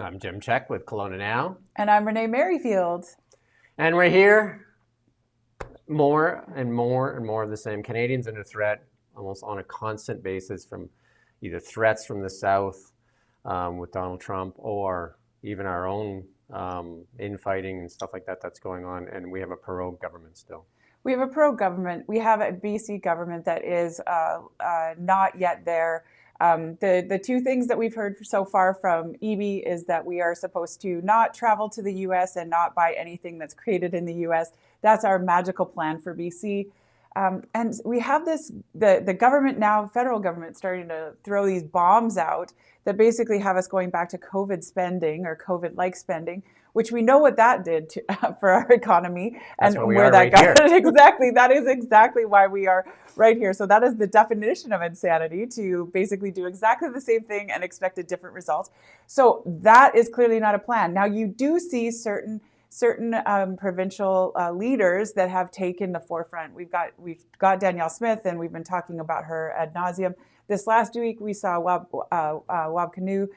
I'm Jim Csek with KelownaNow. And I'm Renee Merrifield. And we're here, more and more and more of the same. Canadians under threat almost on a constant basis from either threats from the South with Donald Trump or even our own infighting and stuff like that that's going on. And we have a pro government still. We have a pro government. We have a BC government that is not yet there. The two things that we've heard so far from EB is that we are supposed to not travel to the US and not buy anything that's created in the US. That's our magical plan for BC. And we have the government now, federal government, starting to throw these bombs out that basically have us going back to COVID spending or COVID-like spending, which we know what that did for our economy. That's and where that got here. Exactly. That is exactly why we are right here. So that is the definition of insanity, to basically do exactly the same thing and expect a different result. So that is clearly not a plan. Now, you do see certain provincial leaders that have taken the forefront. We've got Danielle Smith, and we've been talking about her ad nauseum. This last week, we saw Wab Kinew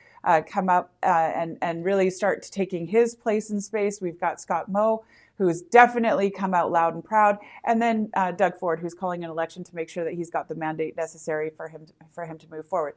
come up and really start taking his place in space. We've got Scott Moe, who's definitely come out loud and proud, and then Doug Ford, who's calling an election to make sure that he's got the mandate necessary for him to move forward.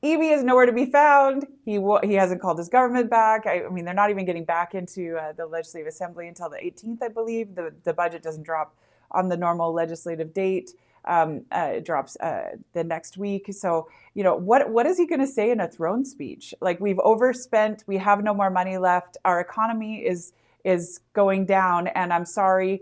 EB is nowhere to be found. He hasn't called his government back. I mean, they're not even getting back into the Legislative Assembly until the 18th, I believe. The budget doesn't drop on the normal legislative date. It drops the next week. So, what is he going to say in a throne speech? Like, we've overspent. We have no more money left. Our economy is going down, and I'm sorry.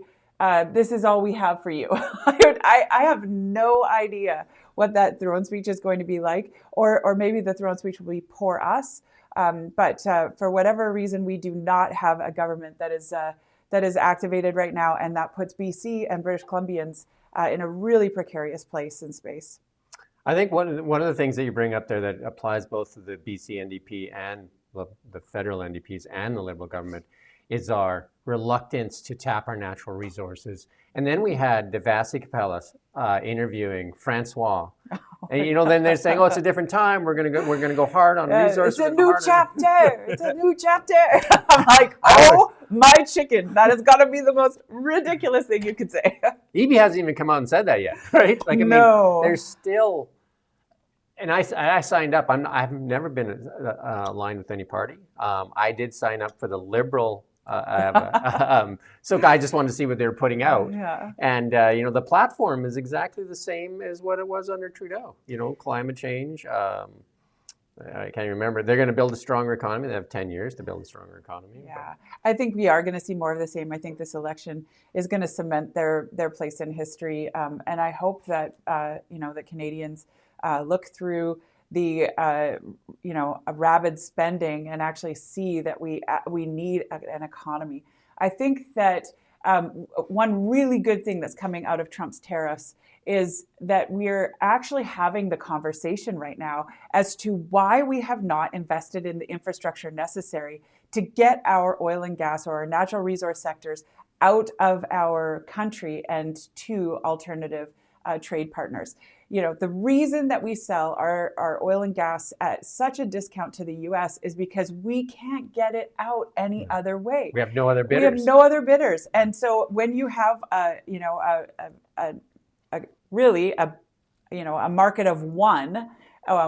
This is all we have for you. I have no idea what that throne speech is going to be like, or maybe the throne speech will be for us. But for whatever reason, we do not have a government that is activated right now, and that puts BC and British Columbians in a really precarious place in space. I think one of the things that you bring up there that applies both to the BC NDP and the federal NDPs and the Liberal government is our reluctance to tap our natural resources. And then we had the Vasi Capellas interviewing Francois, and then they're saying, "Oh, it's a different time. We're gonna go hard on resources. It's a new chapter. It's a new chapter." I'm like, oh my chicken! That has got to be the most ridiculous thing you could say. EB hasn't even come out and said that yet, right? Like, no. There's still. And I signed up. I've never been aligned with any party. I did sign up for the Liberal. So I just wanted to see what they were putting out. Yeah. And the platform is exactly the same as what it was under Trudeau. Climate change. I can't remember. They're going to build a stronger economy. They have 10 years to build a stronger economy. Yeah, I think we are going to see more of the same. I think this election is going to cement their place in history, and I hope that the Canadians look through the rabid spending and actually see that we need an economy. I think that one really good thing that's coming out of Trump's tariffs is that we're actually having the conversation right now as to why we have not invested in the infrastructure necessary to get our oil and gas or our natural resource sectors out of our country and to alternative trade partners. The reason that we sell our oil and gas at such a discount to the U.S. is because we can't get it out any other way. We have no other bidders. We have no other bidders. And so when you have a market of one,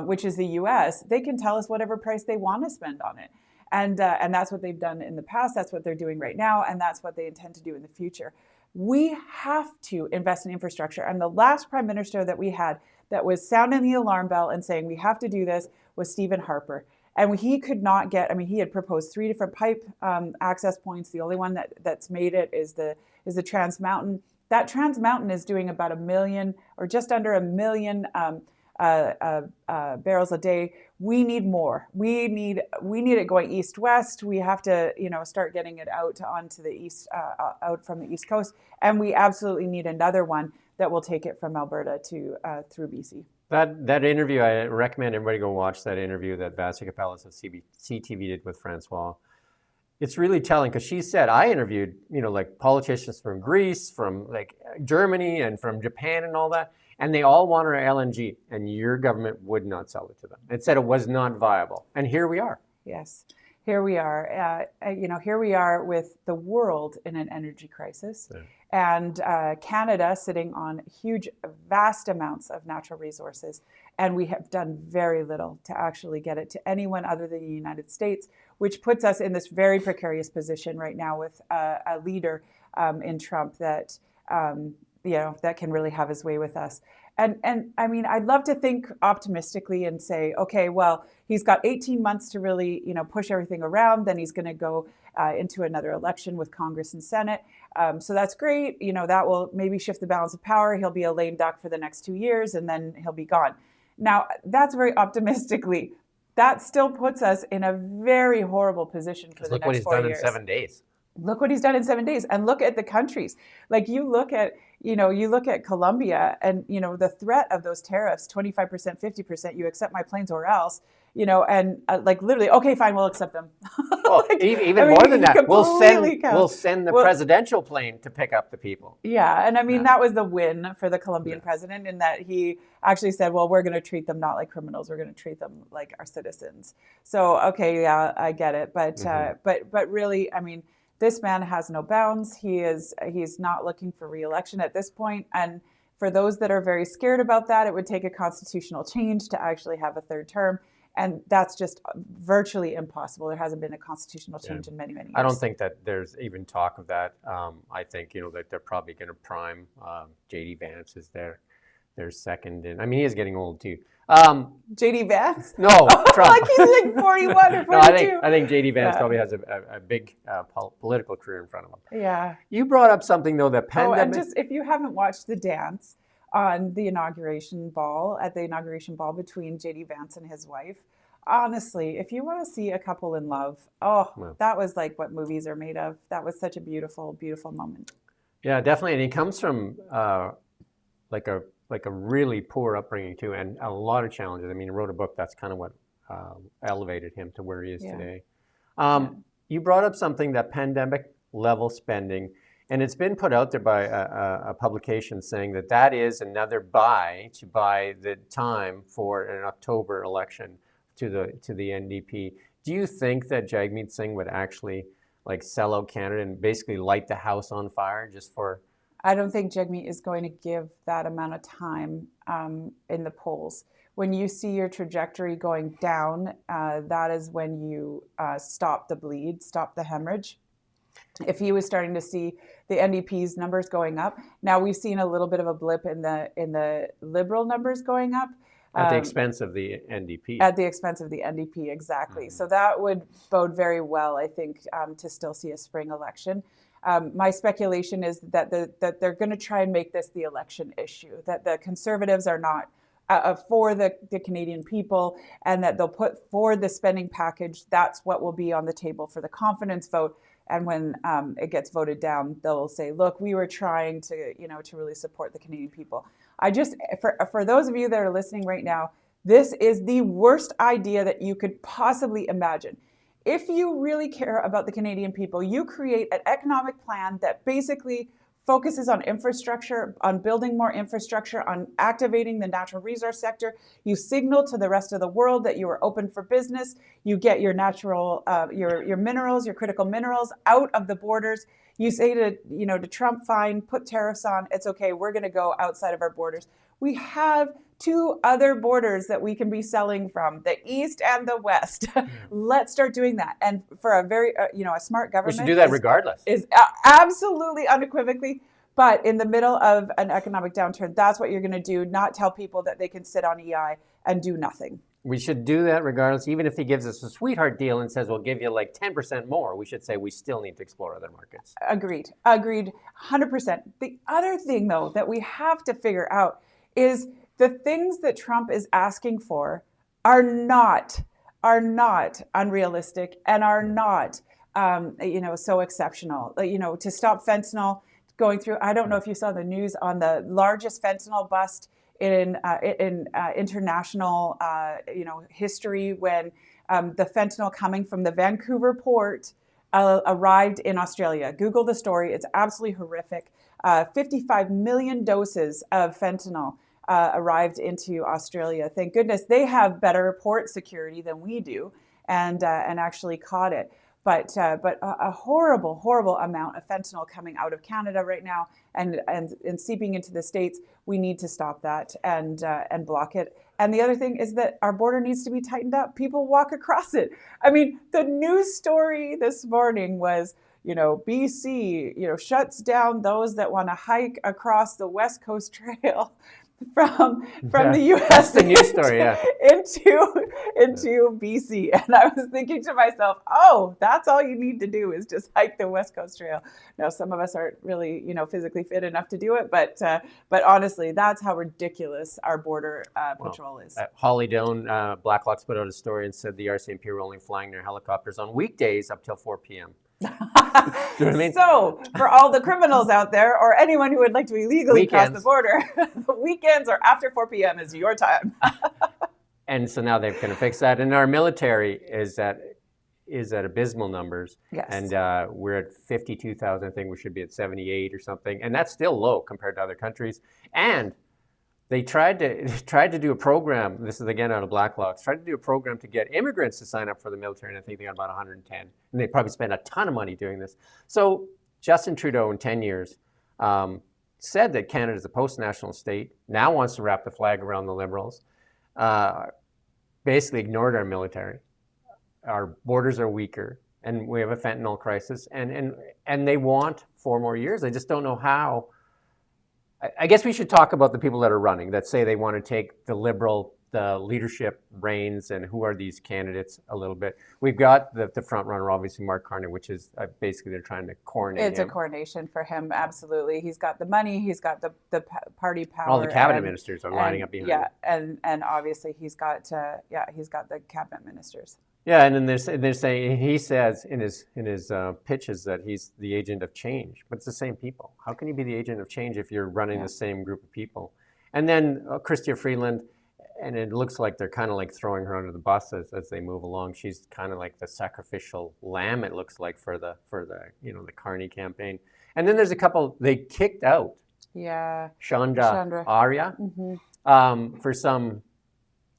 which is the U.S., they can tell us whatever price they want to spend on it. And that's what they've done in the past. That's what they're doing right now. And that's what they intend to do in the future. We have to invest in infrastructure. And the last prime minister that we had that was sounding the alarm bell and saying we have to do this was Stephen Harper. And he could not get, he had proposed 3 different pipe access points. The only one that's made it is the Trans Mountain. That Trans Mountain is doing about 1 million or just under 1 million barrels a day. We need more. We need it going east-west. We have to, start getting it out onto the east, out from the East Coast, and we absolutely need another one that will take it from Alberta to through BC. That interview, I recommend everybody go watch that interview that Vasi Capellas of CTV did with Francois. It's really telling because she said, I interviewed, politicians from Greece, from Germany, and from Japan and all that. And they all want our LNG, and your government would not sell it to them. It said it was not viable. And here we are. Yes. here we are. Here we are with the world in an energy crisis, and Canada sitting on huge, vast amounts of natural resources, and we have done very little to actually get it to anyone other than the United States, which puts us in this very precarious position right now with a leader in Trump that that can really have his way with us. And I mean, I'd love to think optimistically and say, okay, well, he's got 18 months to really, push everything around. Then he's going to go into another election with Congress and Senate. So that's great. That will maybe shift the balance of power. He'll be a lame duck for the next 2 years, and then he'll be gone. Now, that's very optimistically. That still puts us in a very horrible position for the next 4 years. Look what he's done in 7 days. Look what he's done in 7 days, and look at the countries. Like you look at Colombia, and the threat of those tariffs, 25%, 50%. You accept my planes or else. And literally, okay, fine, we'll accept them. Well, even more than that, we'll send the presidential plane to pick up the people. Yeah, and I mean that was the win for the Colombian president, in that he actually said, well, we're going to treat them not like criminals, we're going to treat them like our citizens. So okay, yeah, I get it, but really, I mean, this man has no bounds. He's not looking for re-election at this point, and for those that are very scared about that, it would take a constitutional change to actually have a third term. And that's just virtually impossible. There hasn't been a constitutional change in many, many years. I don't think that there's even talk of that. I think, that they're probably going to prime J.D. Vance is their second. And I mean, he is getting old too. J.D. Vance? No, Trump. Like he's like 41 or 42. No, I think J.D. Vance probably has a big political career in front of him. Yeah. You brought up something, though, the pandemic. And just, if you haven't watched the dance on the inauguration ball, between J.D. Vance and his wife, honestly, if you want to see a couple in love, that was like what movies are made of. That was such a beautiful, beautiful moment. Yeah, definitely. And he comes from like a really poor upbringing too, and a lot of challenges. I mean, he wrote a book that's kind of what elevated him to where he is today. You brought up something, that pandemic level spending. And it's been put out there by a publication saying that is another buy the time for an October election to the NDP. Do you think that Jagmeet Singh would actually sell out Canada and basically light the house on fire just for? I don't think Jagmeet is going to give that amount of time in the polls. When you see your trajectory going down, that is when you stop the bleed, stop the hemorrhage. If he was starting to see the NDP's numbers going up, now we've seen a little bit of a blip in the Liberal numbers going up. At the expense of the NDP. At the expense of the NDP, exactly. Mm-hmm. So that would bode very well, I think, to still see a spring election. My speculation is that they're going to try and make this the election issue, that the Conservatives are not for the Canadian people, and that they'll put forward the spending package. That's what will be on the table for the confidence vote. And when it gets voted down, they'll say, look, we were trying to really support the Canadian people. For those of you that are listening right now, this is the worst idea that you could possibly imagine. If you really care about the Canadian people, you create an economic plan that basically focuses on infrastructure, on building more infrastructure, on activating the natural resource sector. You signal to the rest of the world that you are open for business. You get your natural, your minerals, your critical minerals out of the borders. You say to Trump, fine, put tariffs on. It's okay. We're going to go outside of our borders. We have 2 other borders that we can be selling from, the East and the West. Let's start doing that. And for a very, a smart government. We should do that regardless. Is absolutely unequivocally. But in the middle of an economic downturn, that's what you're going to do, not tell people that they can sit on EI and do nothing. We should do that regardless. Even if he gives us a sweetheart deal and says we'll give you 10% more, we should say we still need to explore other markets. Agreed, 100%. The other thing, though, that we have to figure out is the things that Trump is asking for are not unrealistic and are not, so exceptional. To stop fentanyl going through. I don't know if you saw the news on the largest fentanyl bust in international, history, when the fentanyl coming from the Vancouver port arrived in Australia. Google the story; it's absolutely horrific. 55 million doses of fentanyl arrived into Australia. Thank goodness they have better port security than we do. and actually caught it. But a horrible amount of fentanyl coming out of Canada right now and seeping into the States. We need to stop that and block it. And the other thing is that our border needs to be tightened up. People walk across it. I mean, the news story this morning was, BC, shuts down those that want to hike across the West Coast Trail from the U.S. That's the news story, into BC. And I was thinking to myself, oh, that's all you need to do is just hike the West Coast Trail. Now, some of us aren't really, physically fit enough to do it, but honestly, that's how ridiculous our border patrol is. Holly Doan, Blackhawks put out a story and said the RCMP are only flying their helicopters on weekdays up till 4 p.m. Do you know what I mean? So, for all the criminals out there, or anyone who would like to illegally cross the border, the weekends or after 4 p.m. is your time. And so now they're going to fix that. And our military is at abysmal numbers. Yes. And we're at 52,000. I think we should be at 78 or something. And that's still low compared to other countries. And they tried to do a program. This is again out of Blackhawks. Tried to do a program to get immigrants to sign up for the military, and I think they got about 110. And they probably spent a ton of money doing this. So Justin Trudeau, in 10 years, said that Canada is a post-nationalist state. Now wants to wrap the flag around the Liberals. Basically ignored our military. Our borders are weaker, and we have a fentanyl crisis. And they want 4 more years. I just don't know how. I guess we should talk about the people that are running, that say they want to take the leadership reins, and who are these candidates a little bit. We've got the front runner, obviously, Mark Carney, which is basically they're trying to coronate him. It's a coronation for him, absolutely. He's got the money, he's got the party power. All the cabinet ministers are lining up behind him. And obviously he's got the cabinet ministers. Yeah, and then they're saying, he says in his pitches that he's the agent of change, but it's the same people. How can you be the agent of change if you're running the same group of people? And then Chrystia Freeland, and it looks like they're kind of like throwing her under the bus as they move along. She's kind of like the sacrificial lamb, it looks like, for the the Carney campaign. And then there's a couple they kicked out. Yeah. Chandra Arya, for some.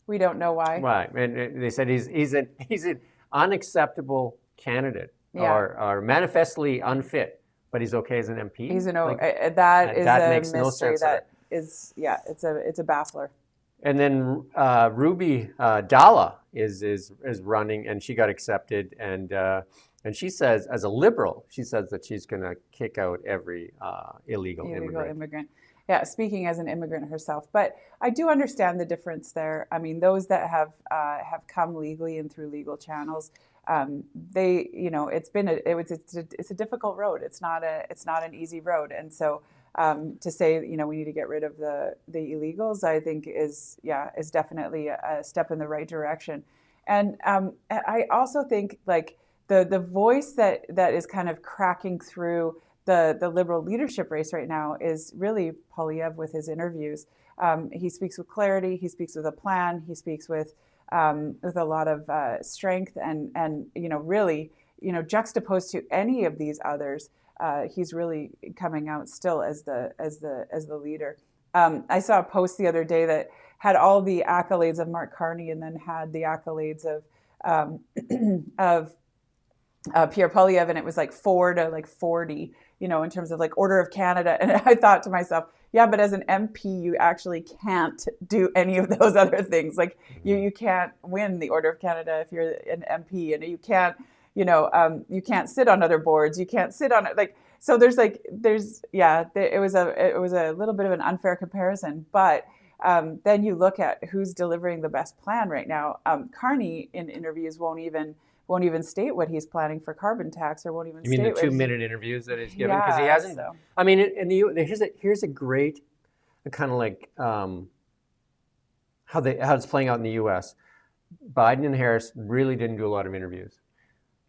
We don't know why. Right, and they said he's an unacceptable candidate, or manifestly unfit, but he's okay as an MP. He's that makes no sense. It's a baffler. And then Ruby Dalla is running, and she got accepted, and she says, as a liberal, she says that she's going to kick out every illegal immigrant. Yeah, speaking as an immigrant herself, but I do understand the difference there. I mean, those that have come legally and through legal channels, it's a difficult road. It's not an easy road, and so to say we need to get rid of the illegals, I think is definitely a step in the right direction. And I also think like the voice that is kind of cracking through the Liberal leadership race right now is really Poilievre with his interviews. He speaks with clarity. He speaks with a plan. He speaks with a lot of strength and really juxtaposed to any of these others. He's really coming out still as the leader. I saw a post the other day that had all the accolades of Mark Carney and then had the accolades of Pierre Poilievre, and it was like 4 to like 40, in terms of like Order of Canada. And I thought to myself, yeah, but as an MP, you actually can't do any of those other things. Like you can't win the Order of Canada if you're an MP, and you can't, you can't sit on other boards. You can't sit on it. Like, so it was a little bit of an unfair comparison, but then you look at who's delivering the best plan right now. Carney in interviews won't even state what he's planning for carbon tax, or won't even state. You mean the 2-minute interviews that he's given? Because he hasn't. So. I mean, here's a great kind of like how it's playing out in the U.S. Biden and Harris really didn't do a lot of interviews.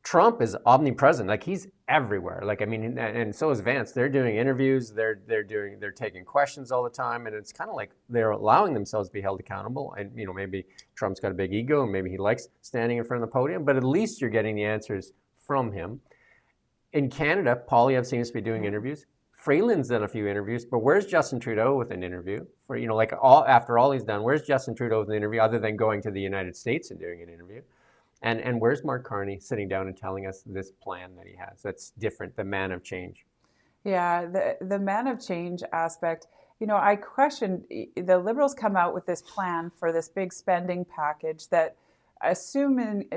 Trump is omnipresent, like he's everywhere. Like, I mean, and so is Vance. They're doing interviews. They're taking questions all the time, and it's kind of like they're allowing themselves to be held accountable. And maybe Trump's got a big ego, and maybe he likes standing in front of the podium, but at least you're getting the answers from him. In Canada, Poilievre seems to be doing interviews. Freeland's done a few interviews, but where's Justin Trudeau with an interview? After all he's done, where's Justin Trudeau with an interview other than going to the United States and doing an interview? And where's Mark Carney sitting down and telling us this plan that he has? That's different, the man of change. Yeah, the man of change aspect. I question the Liberals come out with this plan for this big spending package that, assuming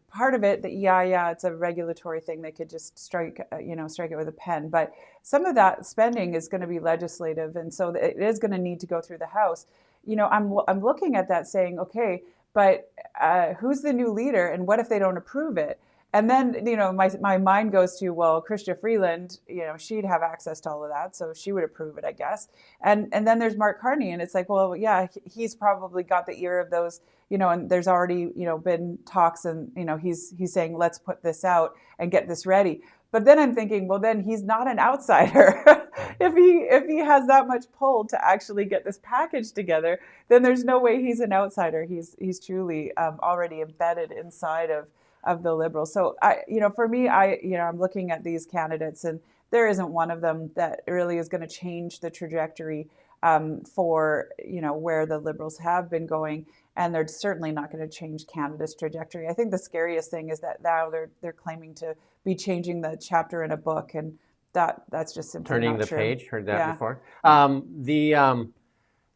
part of it that yeah, it's a regulatory thing. They could just strike it with a pen. But some of that spending is going to be legislative, and so it is going to need to go through the House. I'm looking at that saying, okay, but who's the new leader, and what if they don't approve it? And then, my mind goes to, well, Chrystia Freeland, she'd have access to all of that, so she would approve it, I guess. And then there's Mark Carney, and it's like, well, yeah, he's probably got the ear of those, and there's already, been talks, and he's saying, let's put this out and get this ready. But then I'm thinking, well, then he's not an outsider. if he has that much pull to actually get this package together, then there's no way he's an outsider. He's truly already embedded inside of the Liberals. So for me, I'm looking at these candidates, and there isn't one of them that really is going to change the trajectory for where the Liberals have been going, and they're certainly not going to change Canada's trajectory. I think the scariest thing is that now they're claiming to be changing the chapter in a book, and that's just simply Turning not the true. page. Heard that Yeah. before.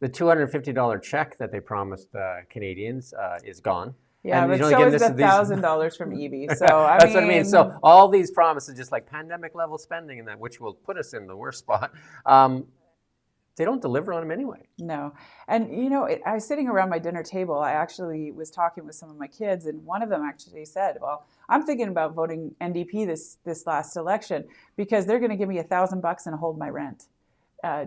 The $250 check that they promised Canadians is gone. Yeah, And, but again, so is this the is these- $1,000 from Evie. So That's what I mean. So all these promises, just like pandemic level spending and that, which will put us in the worst spot, they don't deliver on them anyway. No. And, I was sitting around my dinner table. I actually was talking with some of my kids, and one of them actually said, well, I'm thinking about voting NDP this last election because they're going to give me $1,000 and hold my rent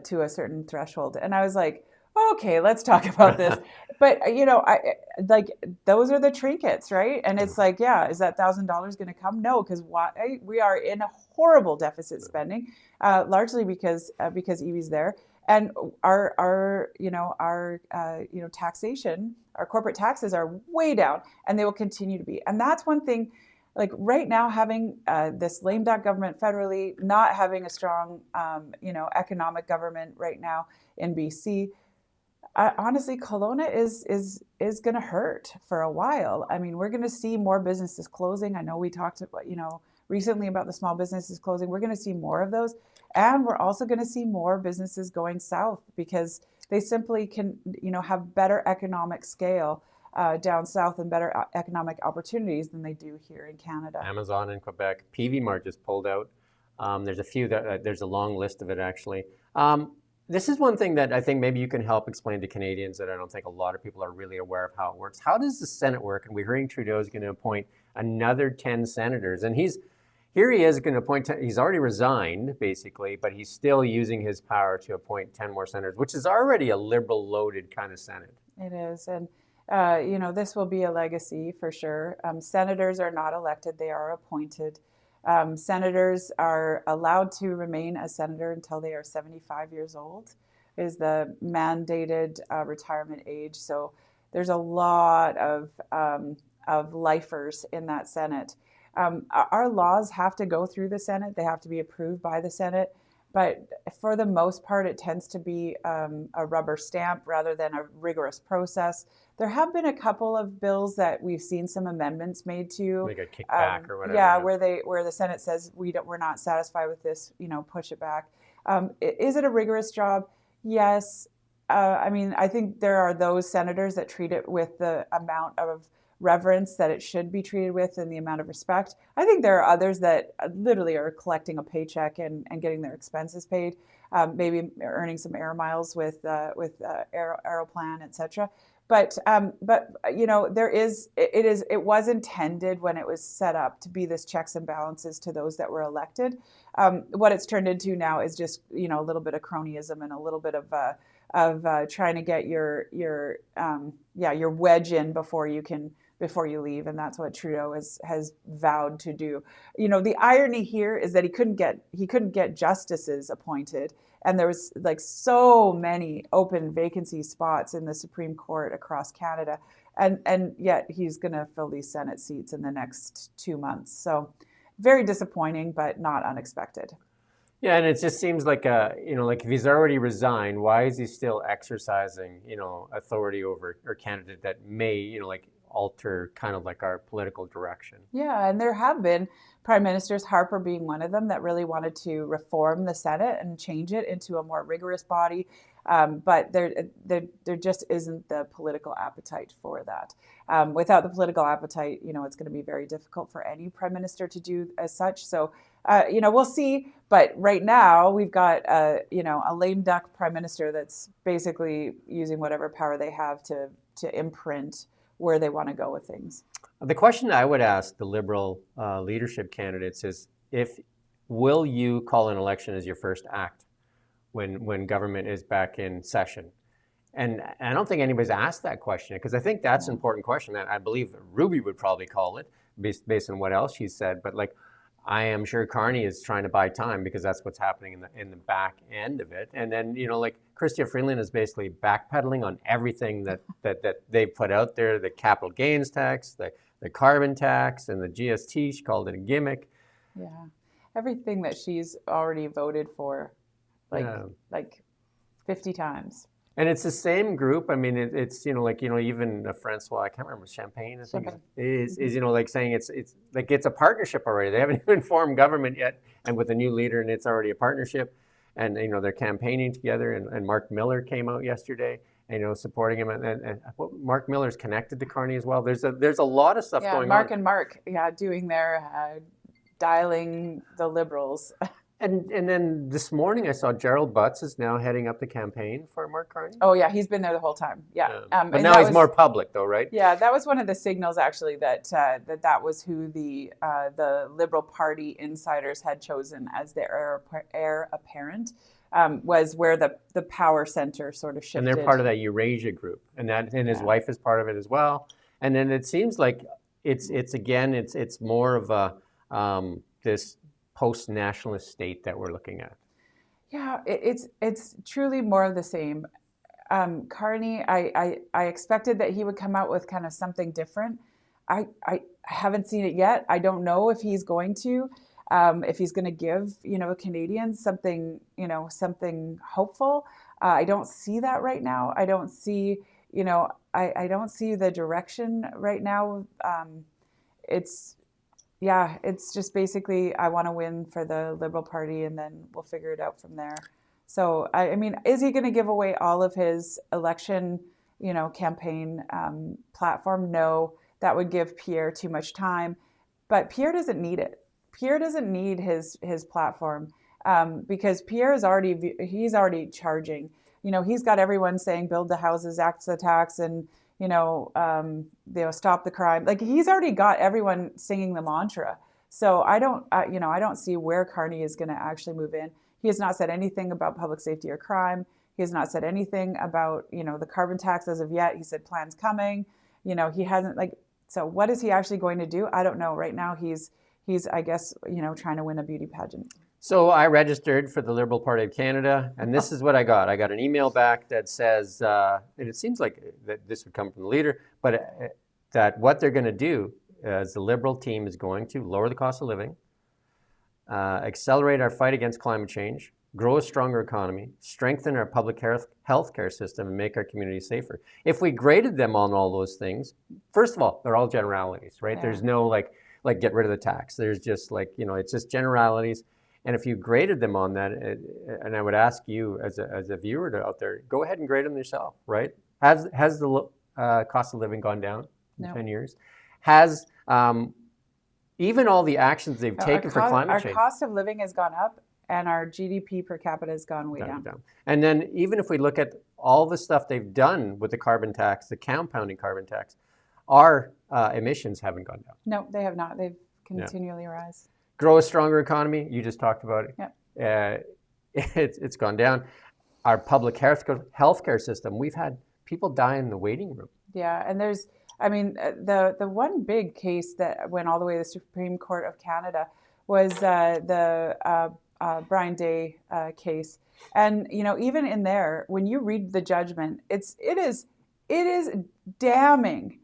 to a certain threshold. And I was like, okay, let's talk about this. But, I like, those are the trinkets, right? And it's like, yeah, is that $1,000 going to come? No, because we are in a horrible deficit spending, largely because Evie's there. And our taxation, our corporate taxes are way down, and they will continue to be. And that's one thing, like right now, having this lame duck government federally, not having a strong, economic government right now in BC. Honestly, Kelowna is going to hurt for a while. I mean, we're going to see more businesses closing. I know we talked about, recently about the small businesses closing. We're going to see more of those. And we're also going to see more businesses going south because they simply can, have better economic scale down south and better economic opportunities than they do here in Canada. Amazon in Quebec, PV Mart just pulled out. There's a few there's a long list of it actually. This is one thing that I think maybe you can help explain to Canadians that I don't think a lot of people are really aware of how it works. How does the Senate work? And we're hearing Trudeau is going to appoint another 10 senators, and he's going to appoint 10, he's already resigned basically, but he's still using his power to appoint 10 more senators, which is already a liberal loaded kind of Senate. It is, and this will be a legacy for sure. Senators are not elected; they are appointed. Senators are allowed to remain a senator until they are 75 years old, is the mandated retirement age. So there's a lot of lifers in that Senate. Our laws have to go through the Senate. They have to be approved by the Senate. But for the most part, it tends to be a rubber stamp rather than a rigorous process. There have been a couple of bills that we've seen some amendments made to. Like a kickback or whatever. Yeah, where the Senate says we're not satisfied with this, push it back. Is it a rigorous job? Yes. I think there are those senators that treat it with the amount of reverence that it should be treated with and the amount of respect. I think there are others that literally are collecting a paycheck and getting their expenses paid, maybe earning some air miles with Aeroplan, etc. But it was intended when it was set up to be this checks and balances to those that were elected. What it's turned into now is just a little bit of cronyism and a little bit of trying to get your wedge in before you leave, and that's what Trudeau has vowed to do. The irony here is that he couldn't get justices appointed, and there was like so many open vacancy spots in the Supreme Court across Canada, and yet he's going to fill these Senate seats in the next 2 months. So very disappointing, but not unexpected. Yeah, and it just seems like like if he's already resigned, why is he still exercising, authority over a candidate that may, alter kind of like our political direction. Yeah, and there have been prime ministers, Harper being one of them, that really wanted to reform the Senate and change it into a more rigorous body. But there just isn't the political appetite for that. Without the political appetite, it's going to be very difficult for any prime minister to do as such. So, we'll see. But right now, we've got a lame duck prime minister that's basically using whatever power they have to imprint where they want to go with things. The question I would ask the Liberal leadership candidates is, will you call an election as your first act when government is back in session? And I don't think anybody's asked that question, because I think that's an important question. I believe Ruby would probably call it based on what else she said. But like, I am sure Carney is trying to buy time, because that's what's happening in the back end of it. And then, like Chrystia Freeland is basically backpedaling on everything that they put out there, the capital gains tax, the carbon tax, and the GST. She called it a gimmick. Yeah. Everything that she's already voted for, like 50 times. And it's the same group. I mean, it's even Francois, I can't remember, Champagne, I think is like saying it's like it's a partnership already. They haven't even formed government yet, and with a new leader, and it's already a partnership. And they're campaigning together. And Mark Miller came out yesterday, supporting him. And Mark Miller's connected to Carney as well. There's a lot of stuff going on. Mark, doing their dialing the Liberals. And then this morning I saw Gerald Butts is now heading up the campaign for Mark Carney. Oh yeah, he's been there the whole time. Yeah, but now he's more public though, right? Yeah, that was one of the signals actually that was who the Liberal Party insiders had chosen as their heir apparent, was where the power center sort of shifted. And they're part of that Eurasia group, and his wife is part of it as well. And then it seems like it's more of a this post-nationalist state that we're looking at. Yeah, it's truly more of the same. Carney, I expected that he would come out with kind of something different. I haven't seen it yet. I don't know if he's going to, if he's going to give Canadians something hopeful. I don't see that right now. I don't see I don't see the direction right now. It's just basically, I want to win for the Liberal Party, and then we'll figure it out from there. So, I mean, is he going to give away all of his election, campaign platform? No, that would give Pierre too much time. But Pierre doesn't need it. Pierre doesn't need his platform because Pierre is already charging. He's got everyone saying build the houses, axe the tax, and stop the crime. Like, he's already got everyone singing the mantra. So I don't see where Carney is going to actually move in. He has not said anything about public safety or crime. He has not said anything about, the carbon tax as of yet. He said plans coming. He hasn't, so what is he actually going to do? I don't know. Right now he's I guess, trying to win a beauty pageant. So I registered for the Liberal Party of Canada, and this is what I got. I got an email back that says, and it seems like that this would come from the leader, but that what they're going to do as the Liberal team is going to lower the cost of living, accelerate our fight against climate change, grow a stronger economy, strengthen our public health care system, and make our communities safer. If we graded them on all those things, first of all, they're all generalities, right? Yeah. There's no like get rid of the tax. There's just it's just generalities. And if you graded them on that, and I would ask you as a viewer out there, go ahead and grade them yourself, right? Has the cost of living gone down in 10 years? Has even all the actions they've taken for climate change? Our cost of living has gone up, and our GDP per capita has gone way down. And then even if we look at all the stuff they've done with the carbon tax, the compounding carbon tax, our emissions haven't gone down. No, they have not. They've continually rise. Grow a stronger economy. You just talked about it. Yep. It's gone down. Our public healthcare system, we've had people die in the waiting room. Yeah, and the one big case that went all the way to the Supreme Court of Canada was the Brian Day case. And even in there, when you read the judgment, it is damning.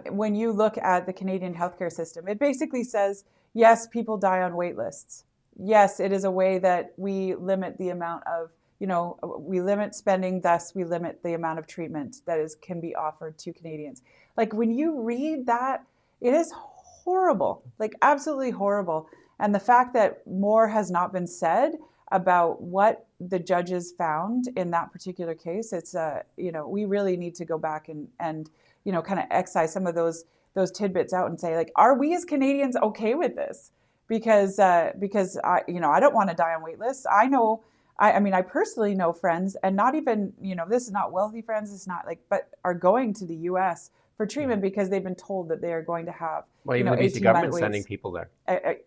When you look at the Canadian healthcare system, it basically says, yes, people die on wait lists. Yes, it is a way that we limit the amount of we limit spending, thus we limit the amount of treatment that can be offered to Canadians. Like when you read that, it is horrible, like absolutely horrible. And the fact that more has not been said about what the judges found in that particular case, it's we really need to go back and kind of excise some of those tidbits out and say, like, are we as Canadians okay with this? Because I don't want to die on wait lists. I know. I mean, I personally know friends, and not even, this is not wealthy friends, it's not but are going to the U.S. for treatment because they've been told that they are going to have, well, even the BC government's sending people there.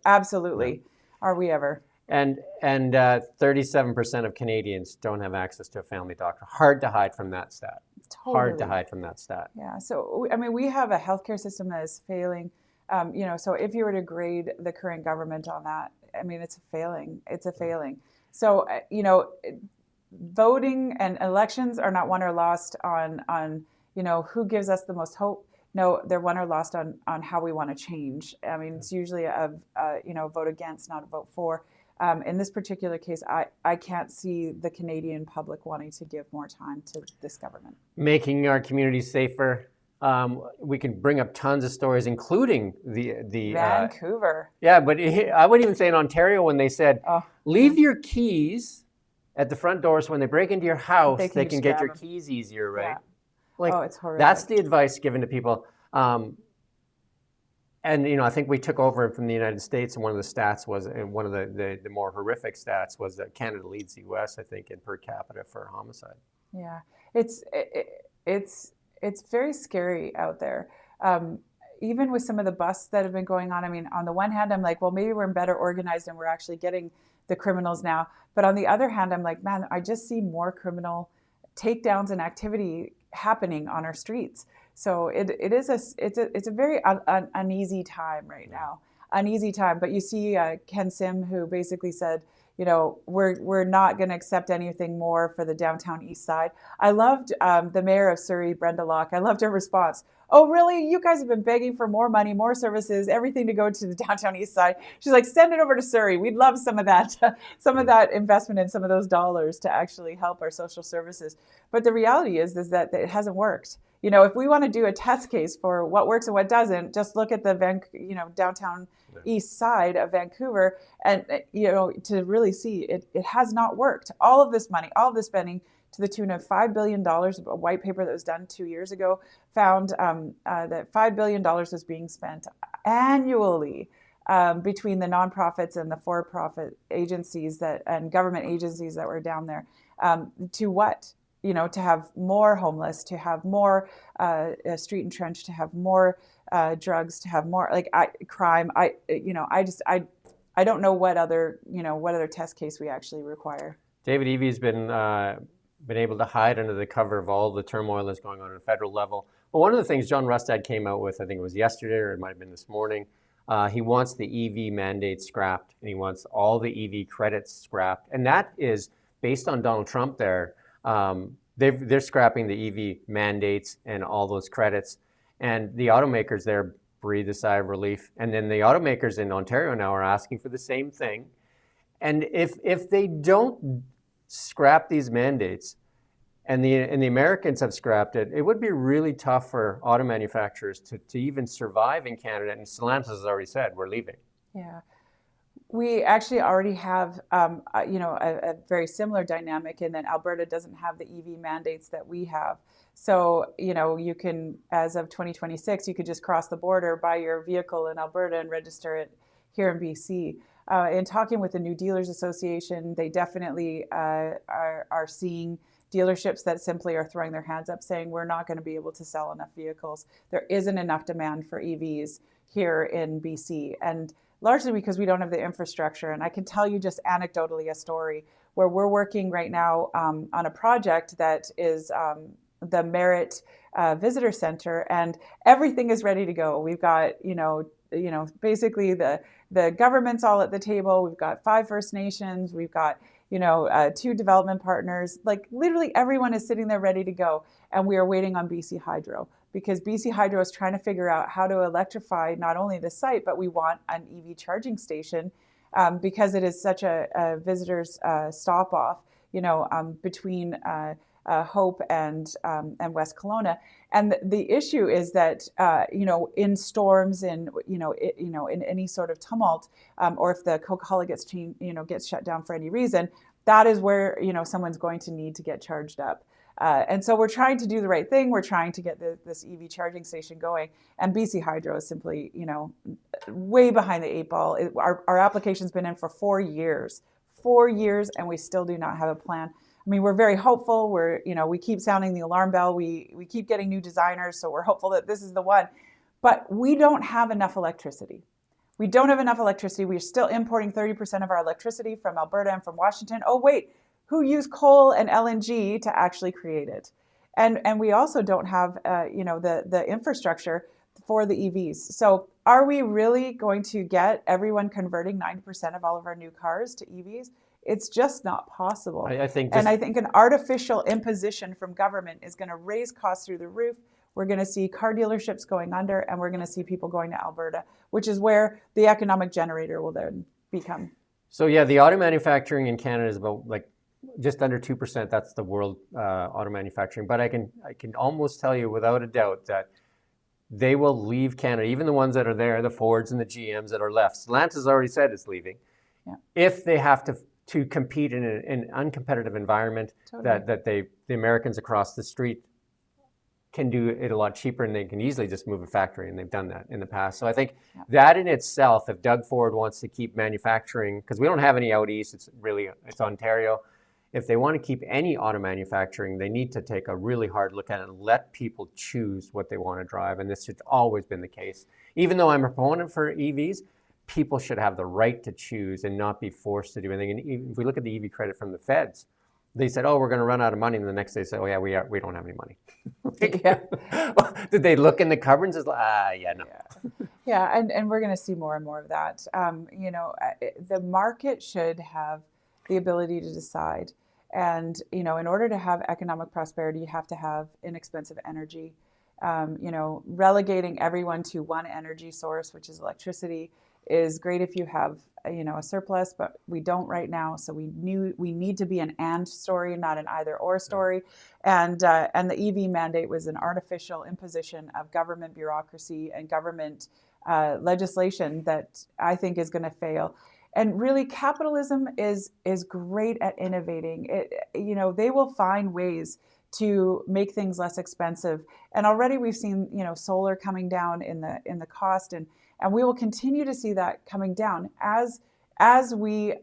Absolutely. Yeah. Are we ever? And 37% of Canadians don't have access to a family doctor. Hard to hide from that stat. Totally. Hard to hide from that stat. Yeah. So, I mean, we have a healthcare system that is failing. So if you were to grade the current government on that, I mean, it's a failing. It's a failing. So, voting and elections are not won or lost on who gives us the most hope. No, they're won or lost on how we want to change. I mean, it's usually a vote against, not a vote for. In this particular case, I can't see the Canadian public wanting to give more time to this government. Making our communities safer. We can bring up tons of stories, including the Vancouver. But I would even say in Ontario when they said, leave your keys at the front door so when they break into your house, they can get your keys easier, right? Yeah. It's horrific. That's the advice given to people. And I think we took over from the United States, and one of the stats was, and one of the more horrific stats was that Canada leads the U.S., I think, in per capita for homicide. Yeah, it's very scary out there. Even with some of the busts that have been going on, I mean, on the one hand, I'm like, well, maybe we're better organized and we're actually getting the criminals now. But on the other hand, I'm like, man, I just see more criminal takedowns and activity happening on our streets. So it's a very uneasy time right now, uneasy time. But you see Ken Sim, who basically said, we're not going to accept anything more for the downtown east side. I loved the mayor of Surrey, Brenda Locke. I loved her response. Oh, really? You guys have been begging for more money, more services, everything to go to the downtown east side. She's like, send it over to Surrey. We'd love some of that investment and some of those dollars to actually help our social services. But the reality is that it hasn't worked. If we want to do a test case for what works and what doesn't, just look at the downtown east side of Vancouver, and to really see it has not worked. All of this money, all of this spending, to the tune of $5 billion. A white paper that was done 2 years ago found that $5 billion was being spent annually between the nonprofits and the for-profit agencies and government agencies that were down there. To what? To have more homeless, to have more street and trench, to have more drugs, to have more crime. I don't know what other test case we actually require. David Evy's been able to hide under the cover of all the turmoil that's going on at a federal level. Well, one of the things John Rustad came out with, I think it was yesterday or it might have been this morning, he wants the EV mandate scrapped, and he wants all the EV credits scrapped. And that is based on Donald Trump there. They're scrapping the EV mandates and all those credits. And the automakers there breathe a sigh of relief. And then the automakers in Ontario now are asking for the same thing. And if they don't scrap these mandates, and the Americans have scrapped it, it would be really tough for auto manufacturers to even survive in Canada. And Stellantis has already said, we're leaving. Yeah. We actually already have, a very similar dynamic in that Alberta doesn't have the EV mandates that we have. So, you can, as of 2026, you could just cross the border, buy your vehicle in Alberta and register it here in BC. In talking with the New Dealers Association, they definitely are seeing dealerships that simply are throwing their hands up saying, we're not going to be able to sell enough vehicles. There isn't enough demand for EVs here in BC. And largely because we don't have the infrastructure. And I can tell you just anecdotally a story where we're working right now on a project that is the Merritt Visitor Center, and everything is ready to go. We've got, basically the government's all at the table. We've got 5 First Nations. We've got, 2 development partners. Like literally everyone is sitting there ready to go. And we are waiting on BC Hydro, because BC Hydro is trying to figure out how to electrify not only the site, but we want an EV charging station because it is such a visitor's stop off. between Hope and West Kelowna. And the issue is that in storms, in any sort of tumult, or if the Coquihalla gets shut down for any reason, that is where someone's going to need to get charged up. And so we're trying to do the right thing. We're trying to get this EV charging station going. And BC Hydro is simply, way behind the 8 ball. Our application's been in for 4 years, and we still do not have a plan. I mean, we're very hopeful. We keep sounding the alarm bell. We keep getting new designers, so we're hopeful that this is the one. But we don't have enough electricity. We don't have enough electricity. We're still importing 30% of our electricity from Alberta and from Washington. Oh, wait. Who use coal and LNG to actually create it. And we also don't have, the infrastructure for the EVs. So are we really going to get everyone converting 90% of all of our new cars to EVs? It's just not possible. I think an artificial imposition from government is going to raise costs through the roof. We're going to see car dealerships going under, and we're going to see people going to Alberta, which is where the economic generator will then become. So yeah, the auto manufacturing in Canada is about just under 2%. That's the world auto manufacturing. But I can almost tell you without a doubt that they will leave Canada, even the ones that are there, the Fords and the GMs that are left. Stellantis already said it's leaving. Yeah. If they have to compete in an uncompetitive environment, totally. that the Americans across the street can do it a lot cheaper, and they can easily just move a factory, and they've done that in the past. So I think that in itself, if Doug Ford wants to keep manufacturing, because we don't have any out east, it's Ontario. If they want to keep any auto manufacturing, they need to take a really hard look at it and let people choose what they want to drive. And this has always been the case. Even though I'm a proponent for EVs, people should have the right to choose and not be forced to do anything. And if we look at the EV credit from the feds, they said, "Oh, we're going to run out of money," and the next day say, "Oh yeah, we don't have any money." Did they look in the cupboards? No. Yeah, and we're going to see more and more of that. The market should have the ability to decide. And, in order to have economic prosperity, you have to have inexpensive energy. Relegating everyone to one energy source, which is electricity, is great if you have, a surplus, but we don't right now. So we need to be an and story, not an either or story. And the EV mandate was an artificial imposition of government bureaucracy and government legislation that I think is going to fail. And really, capitalism is great at innovating. They will find ways to make things less expensive. And already we've seen, solar coming down in the cost, and we will continue to see that coming down as we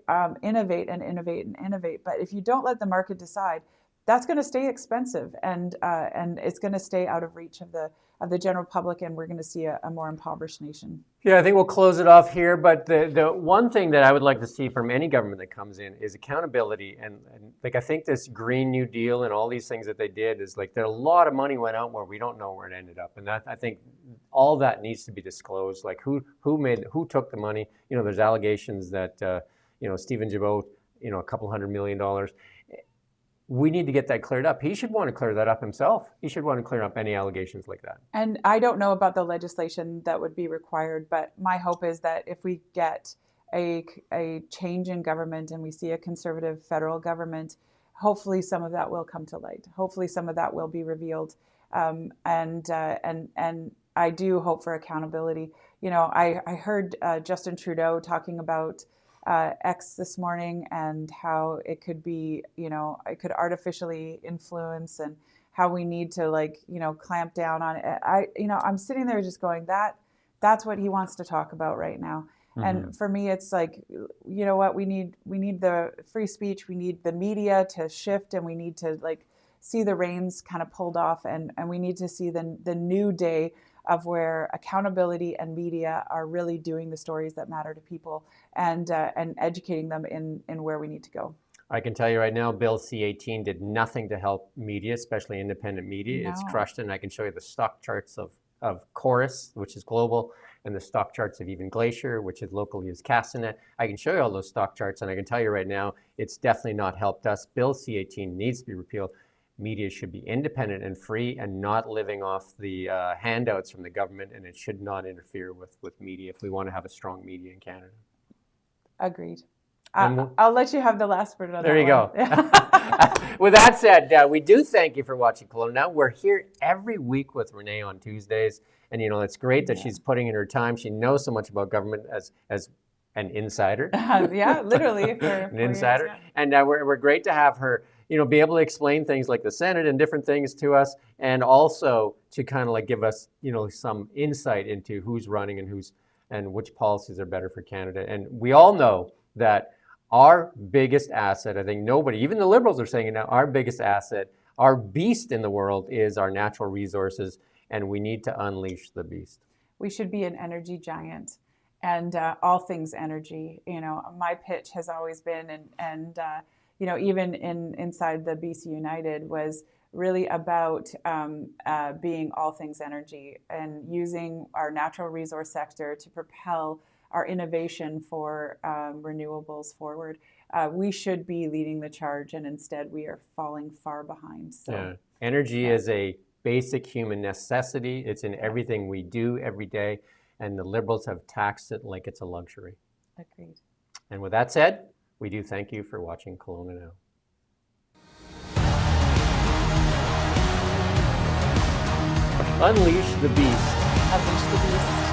innovate and innovate and innovate. But if you don't let the market decide, that's going to stay expensive, and it's going to stay out of reach of the general public, and we're going to see a more impoverished nation. Yeah, I think we'll close it off here. But the one thing that I would like to see from any government that comes in is accountability. And I think this Green New Deal and all these things that they did is there a lot of money went out where we don't know where it ended up. And that, I think all that needs to be disclosed. Who took the money? There's allegations that Stephen Jabot, a couple $100 million. We need to get that cleared up. He should want to clear that up himself. He should want to clear up any allegations like that. And I don't know about the legislation that would be required, but my hope is that if we get a change in government and we see a conservative federal government, hopefully some of that will come to light. Hopefully some of that will be revealed. And I do hope for accountability. I heard Justin Trudeau talking about X this morning, and how it could be, it could artificially influence, and how we need to clamp down on it. I'm sitting there just going, that's what he wants to talk about right now. Mm-hmm. And for me, it's what we need the free speech, we need the media to shift, and we need to see the reins kind of pulled off, and we need to see the new day of where accountability and media are really doing the stories that matter to people, and educating them in where we need to go. I can tell you right now, Bill C-18 did nothing to help media, especially independent media. No. It's crushed it, and I can show you the stock charts of Chorus, which is global, and the stock charts of even Glacier, which is locally is Castanet. I can show you all those stock charts, and I can tell you right now, it's definitely not helped us. Bill C-18 needs to be repealed. Media should be independent and free, and not living off the handouts from the government, and it should not interfere with media if we want to have a strong media in Canada. Agreed. I'll let you have the last word on that. There you go. With that said, we do thank you for watching Kelowna Now. We're here every week with Renee on Tuesdays. And, it's great that she's putting in her time. She knows so much about government as an insider. Yeah, literally. An insider. Years, yeah. And we're great to have her, be able to explain things like the Senate and different things to us, and also to kind of like give us, some insight into who's running and which policies are better for Canada. And we all know that our biggest asset, I think nobody, even the Liberals are saying it now, our biggest asset, our beast in the world is our natural resources, and we need to unleash the beast. We should be an energy giant, and all things energy. My pitch has always been, and even inside the BC United, was really about being all things energy and using our natural resource sector to propel our innovation for renewables forward. We should be leading the charge, and instead we are falling far behind. So, energy is a basic human necessity. It's in everything we do every day, and the Liberals have taxed it like it's a luxury. Agreed. And with that said, we do thank you for watching Kelowna Now. Unleash the beast. Unleash the beast.